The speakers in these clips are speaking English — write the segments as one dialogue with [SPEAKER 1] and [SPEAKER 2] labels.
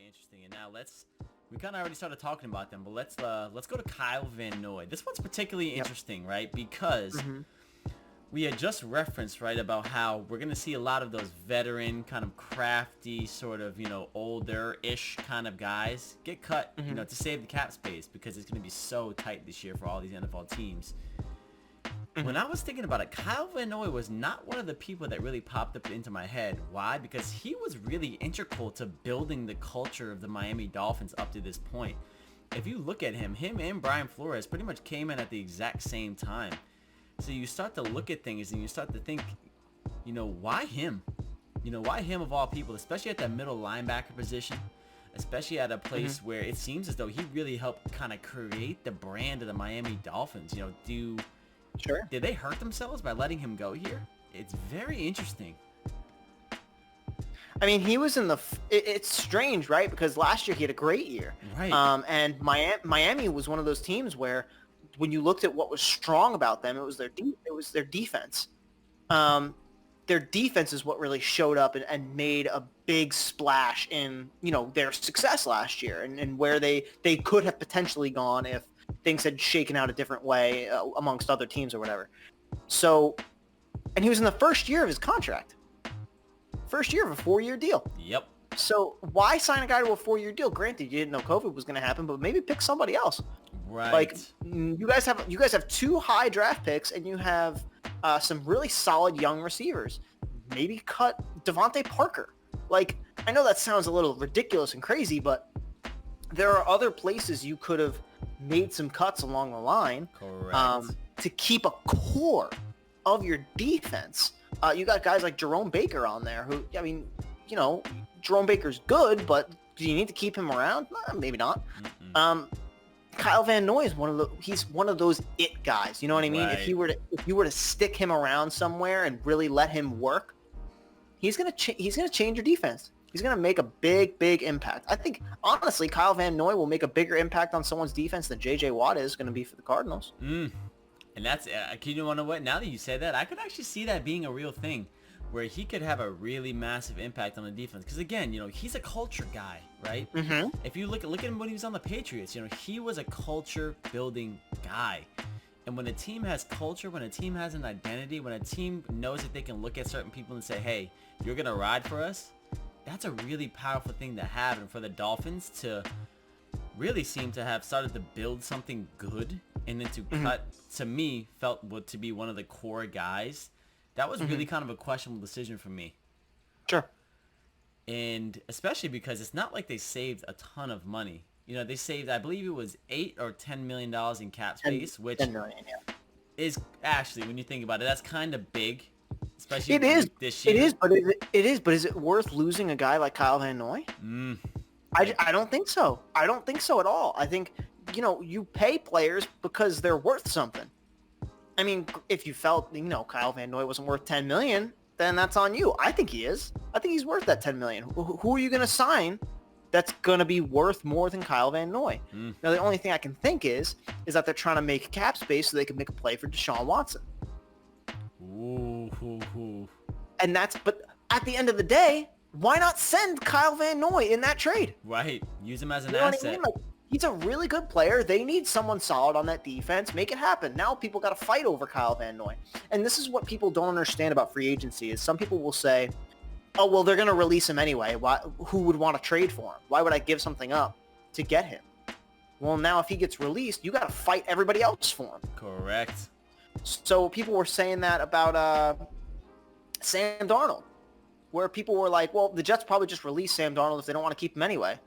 [SPEAKER 1] interesting. And now we kind of already started talking about them, but let's go to Kyle Van Noy. This one's particularly interesting, right? Because we had just referenced, right, about how we're going to see a lot of those veteran, kind of crafty, sort of, older-ish kind of guys get cut, to save the cap space because it's going to be so tight this year for all these NFL teams. When I was thinking about it, Kyle Van Noy was not one of the people that really popped up into my head. Why? Because he was really integral to building the culture of the Miami Dolphins up to this point. If you look at him and Brian Flores pretty much came in at the exact same time. So you start to look at things and you start to think, why him? Why him of all people, especially at that middle linebacker position, especially at a place where it seems as though he really helped kind of create the brand of the Miami Dolphins. Did they hurt themselves by letting him go here? It's very interesting.
[SPEAKER 2] I mean, he was in the. It's strange, right? Because last year he had a great year,
[SPEAKER 1] right?
[SPEAKER 2] And Miami was one of those teams where, when you looked at what was strong about them, it was their defense. Their defense is what really showed up and made a big splash in their success last year, and where they could have potentially gone if things had shaken out a different way amongst other teams or whatever. So, and he was in the first year of his contract. First year of a 4-year deal.
[SPEAKER 1] Yep.
[SPEAKER 2] So why sign a guy to a 4-year deal? Granted, you didn't know COVID was going to happen, but maybe pick somebody else.
[SPEAKER 1] Right.
[SPEAKER 2] Like, you guys have 2 high draft picks, and you have some really solid young receivers. Maybe cut Devontae Parker. Like, I know that sounds a little ridiculous and crazy, but there are other places you could have made some cuts along the line.
[SPEAKER 1] Correct.
[SPEAKER 2] To keep a core of your defense. You got guys like Jerome Baker on there who, I mean, Jerome Baker's good, but do you need to keep him around? Maybe not. Kyle Van Noy is he's one of those it guys. You know what I mean?
[SPEAKER 1] Right.
[SPEAKER 2] If you were to stick him around somewhere and really let him work, he's gonna change your defense. He's gonna make a big impact. I think honestly, Kyle Van Noy will make a bigger impact on someone's defense than J.J. Watt is going to be for the Cardinals.
[SPEAKER 1] And that's you know what? Now that you say that, I could actually see that being a real thing, where he could have a really massive impact on the defense. Because again, he's a culture guy, right? If you look at him when he was on the Patriots, he was a culture building guy. And when a team has culture, when a team has an identity, when a team knows that they can look at certain people and say, hey, you're going to ride for us, that's a really powerful thing to have. And for the Dolphins to really seem to have started to build something good and then to cut, to me, felt to be one of the core guys. That was really kind of a questionable decision for me.
[SPEAKER 2] Sure.
[SPEAKER 1] And especially because it's not like they saved a ton of money. They saved, I believe it was $8 or $10 million in cap space, which
[SPEAKER 2] $10 million, yeah.
[SPEAKER 1] is actually, when you think about it, that's kind of big. Especially this year.
[SPEAKER 2] It is, but is it worth losing a guy like Kyle Van Noy? I don't think so. I don't think so at all. I think, you pay players because they're worth something. I mean, if you felt, Kyle Van Noy wasn't worth $10 million, then that's on you. I think he is. I think he's worth that $10 million. Who are you going to sign that's going to be worth more than Kyle Van Noy? Now, the only thing I can think is that they're trying to make cap space so they can make a play for Deshaun Watson. And but at the end of the day, why not send Kyle Van Noy in that trade?
[SPEAKER 1] Right. Use him as an
[SPEAKER 2] asset.
[SPEAKER 1] asset.
[SPEAKER 2] What I mean? Like, he's a really good player. They need someone solid on that defense. Make it happen. Now people got to fight over Kyle Van Noy. And this is what people don't understand about free agency is some people will say, oh, well, they're going to release him anyway. Who would want to trade for him? Why would I give something up to get him? Well, now if he gets released, you got to fight everybody else for him.
[SPEAKER 1] Correct.
[SPEAKER 2] So people were saying that about Sam Darnold, where people were like, well, the Jets probably just release Sam Darnold if they don't want to keep him anyway.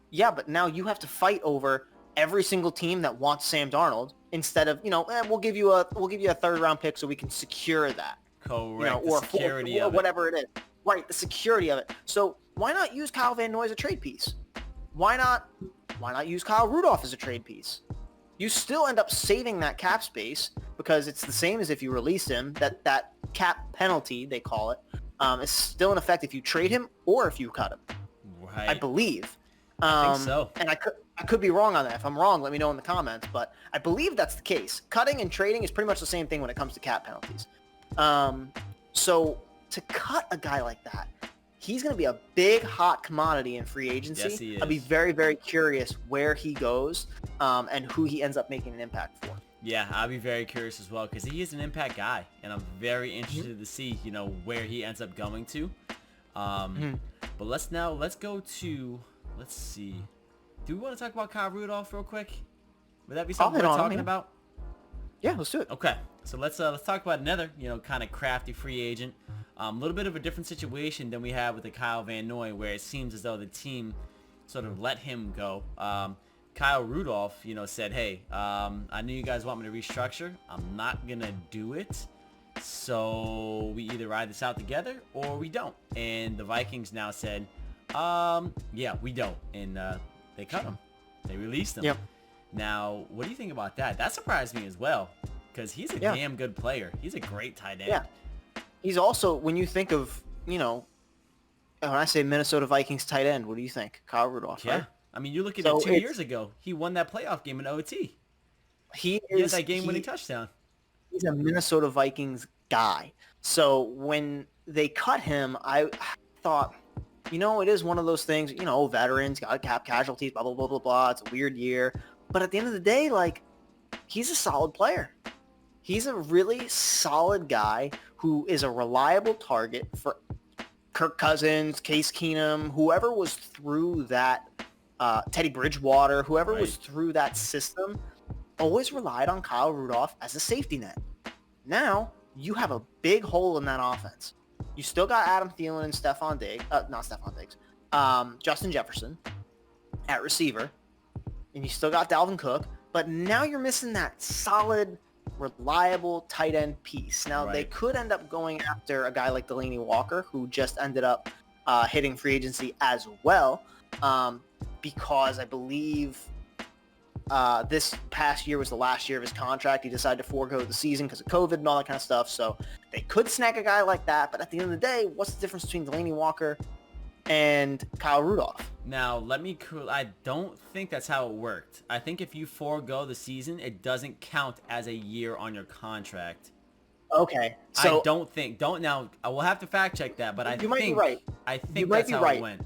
[SPEAKER 2] Yeah, but now you have to fight over every single team that wants Sam Darnold instead of, we'll give you a 3rd round pick so we can secure that.
[SPEAKER 1] Correct.
[SPEAKER 2] Or security or whatever it is. Right, the security of it. So why not use Kyle Van Noy as a trade piece? Why not use Kyle Rudolph as a trade piece? You still end up saving that cap space because it's the same as if you release him. That cap penalty, they call it, is still in effect if you trade him or if you cut him.
[SPEAKER 1] Right.
[SPEAKER 2] I believe.
[SPEAKER 1] I think so.
[SPEAKER 2] And I could be wrong on that. If I'm wrong, let me know in the comments. But I believe that's the case. Cutting and trading is pretty much the same thing when it comes to cap penalties. So to cut a guy like that, he's going to be a big hot commodity in free agency.
[SPEAKER 1] Yes, he is.
[SPEAKER 2] I'd be very, very curious where he goes and who he ends up making an impact for.
[SPEAKER 1] Yeah, I'll be very curious as well because he is an impact guy, and I'm very interested to see, where he ends up going to. But let's go to, let's see. Do we want to talk about Kyle Rudolph real quick? Would that be something we're talking about?
[SPEAKER 2] Yeah, let's do it.
[SPEAKER 1] Okay, so let's talk about another, kind of crafty free agent. A little bit of a different situation than we had with the Kyle Van Noy, where it seems as though the team sort of let him go. Kyle Rudolph, said, hey, I know you guys want me to restructure. I'm not going to do it. So we either ride this out together or we don't. And the Vikings now said, yeah, we don't. And they cut him. They released him.
[SPEAKER 2] Yep.
[SPEAKER 1] Now, what do you think about that? That surprised me as well because he's a damn good player. He's a great tight end.
[SPEAKER 2] Yeah. He's also, when you think of, when I say Minnesota Vikings tight end, what do you think? Kyle Rudolph,
[SPEAKER 1] yeah.
[SPEAKER 2] Right?
[SPEAKER 1] I mean, you look at it 2 years ago. He won that playoff game in OT. He had that game-winning touchdown. He's
[SPEAKER 2] a Minnesota Vikings guy. So when they cut him, I thought, it is one of those things, veterans, got cap casualties, blah, blah, blah, blah, blah. It's a weird year. But at the end of the day, he's a solid player. He's a really solid guy who is a reliable target for Kirk Cousins, Case Keenum, whoever was through that, Teddy Bridgewater, whoever was through that system, always relied on Kyle Rudolph as a safety net. Now, you have a big hole in that offense. You still got Adam Thielen and Justin Jefferson at receiver, and you still got Dalvin Cook, but now you're missing that solid, reliable tight end piece. Now, they could end up going after a guy like Delany Walker, who just ended up hitting free agency as well, because I believe this past year was the last year of his contract. He decided to forego the season because of COVID and all that kind of stuff. So they could snag a guy like that. But at the end of the day, what's the difference between Delany Walker and Kyle Rudolph?
[SPEAKER 1] Now, I don't think that's how it worked. I think if you forego the season, it doesn't count as a year on your contract.
[SPEAKER 2] Okay. So
[SPEAKER 1] now, I will have to fact check that, but
[SPEAKER 2] you might be right.
[SPEAKER 1] I think that's how it went.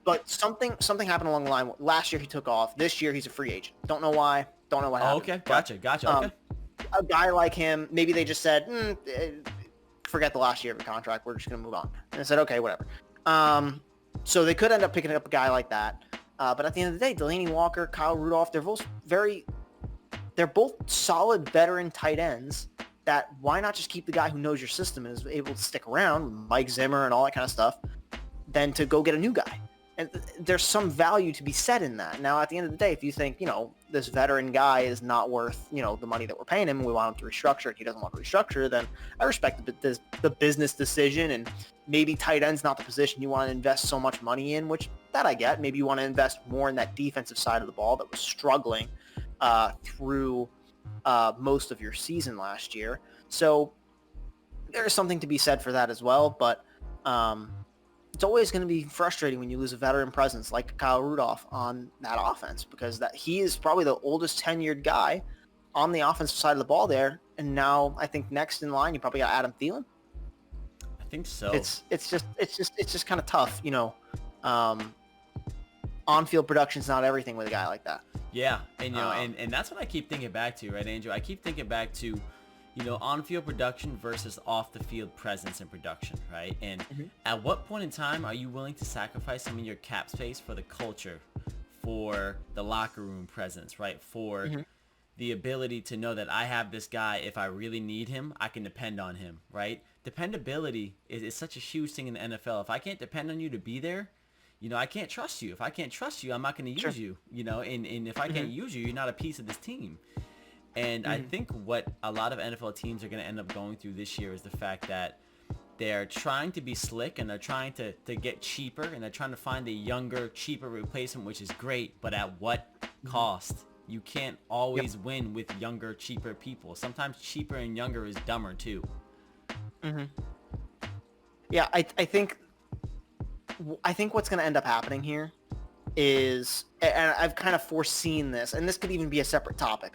[SPEAKER 2] But something happened along the line. Last year he took off. This year he's a free agent. Don't know why. Don't know what happened.
[SPEAKER 1] Okay, gotcha. Okay.
[SPEAKER 2] A guy like him, maybe they just said, forget the last year of the contract. We're just going to move on. And I said, okay, whatever. So they could end up picking up a guy like that. But at the end of the day, Delany Walker, Kyle Rudolph, they're both solid veteran tight ends that why not just keep the guy who knows your system and is able to stick around, Mike Zimmer and all that kind of stuff, than to go get a new guy. And there's some value to be said in that. Now, at the end of the day, if you think, this veteran guy is not worth, the money that we're paying him and we want him to restructure and he doesn't want to restructure, then I respect the business decision, and maybe tight end's not the position you want to invest so much money in, which that I get. Maybe you want to invest more in that defensive side of the ball that was struggling through most of your season last year. So there's something to be said for that as well, but it's always going to be frustrating when you lose a veteran presence like Kyle Rudolph on that offense, because he is probably the oldest tenured guy on the offensive side of the ball there. And now I think next in line, you probably got Adam Thielen.
[SPEAKER 1] I think so.
[SPEAKER 2] It's just kind of tough, on-field production's not everything with a guy like that.
[SPEAKER 1] Yeah. And, and that's what I keep thinking back to, right, Andrew? I keep thinking back to, on-field production versus off-the-field presence and production, right? And at what point in time are you willing to sacrifice some of your cap space for the culture, for the locker room presence, right? For the ability to know that I have this guy, if I really need him, I can depend on him, right? Dependability is such a huge thing in the NFL. If I can't depend on you to be there, I can't trust you. If I can't trust you, I'm not going to use you, and if I can't use you, you're not a piece of this team. And I think what a lot of NFL teams are going to end up going through this year is the fact that they're trying to be slick and they're trying to get cheaper, and they're trying to find a younger, cheaper replacement, which is great, but at what cost? You can't always win with younger, cheaper people. Sometimes cheaper and younger is dumber too.
[SPEAKER 2] Yeah, I think what's going to end up happening here is, and I've kind of foreseen this, and this could even be a separate topic,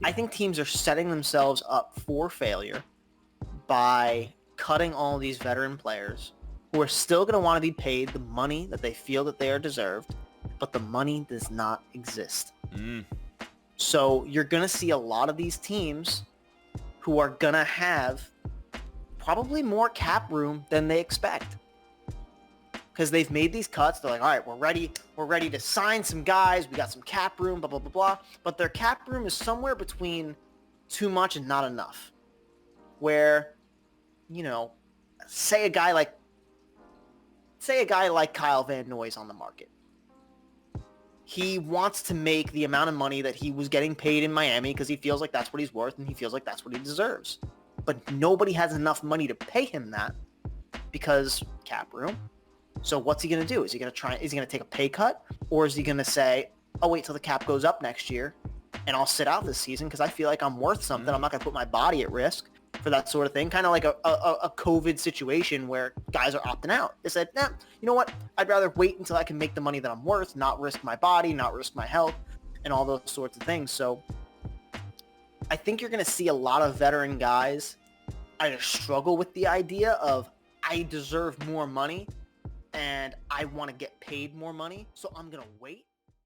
[SPEAKER 2] I think teams are setting themselves up for failure by cutting all these veteran players who are still going to want to be paid the money that they feel that they are deserved, but the money does not exist. So you're going to see a lot of these teams who are going to have probably more cap room than they expect. Because they've made these cuts. They're like, all right, we're ready to sign some guys. We got some cap room, blah, blah, blah, blah. But their cap room is somewhere between too much and not enough. Where, you know, say a guy like Kyle Van Noy is on the market. He wants to make the amount of money that he was getting paid in Miami because he feels like that's what he's worth and he feels like that's what he deserves. But nobody has enough money to pay him that because cap room. So what's he going to do? Is he going to take a pay cut, or is he going to say, "I'll wait till the cap goes up next year and I'll sit out this season because I feel like I'm worth something. I'm not going to put my body at risk for that sort of thing." Kind of like a COVID situation where guys are opting out. They said, "Nah, you know what? I'd rather wait until I can make the money that I'm worth, not risk my body, not risk my health, and all those sorts of things." So I think you're going to see a lot of veteran guys either struggle with the idea of, I deserve more money and I want to get paid more money, so I'm going to wait.